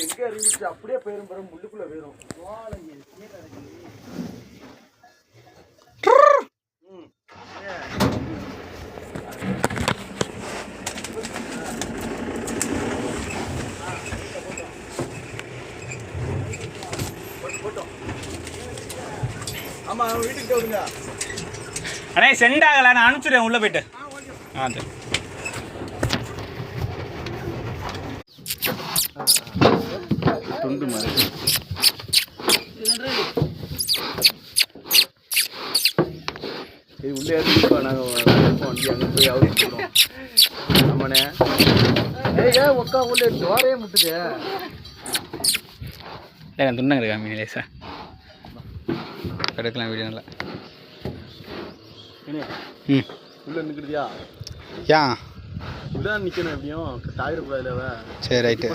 எங்க அறிவிச்சு அப்படியே போயிரும் முள்ளுக்குள்ள போயிரும். ஆமா வீட்டுக்கு விடுங்க அண்ணே. சென்ட் ஆகலை, நான் அனுப்பிச்சுடுறேன் உள்ள போயிட்டு. சரி. துண்டு மாதிரி இது உள்ளே எடுத்துப்பா. நாங்கள் வண்டி அங்கே போய் அவுத்துக்கிறோம். ஆமாண்ணே. ஏங்க உக்கா உள்ளே டோரையே முட்டுது. இல்லை துண்டங்க இருக்கா மீன் லேசா எடுக்கலாம் வீடியோ நல்லா. ம் உள்ளே நிற்கிறியா? ஏன் உள்ளே நிற்கணும் எப்படியும் டாயிர கூடாதுல. சரி ரைட்டு.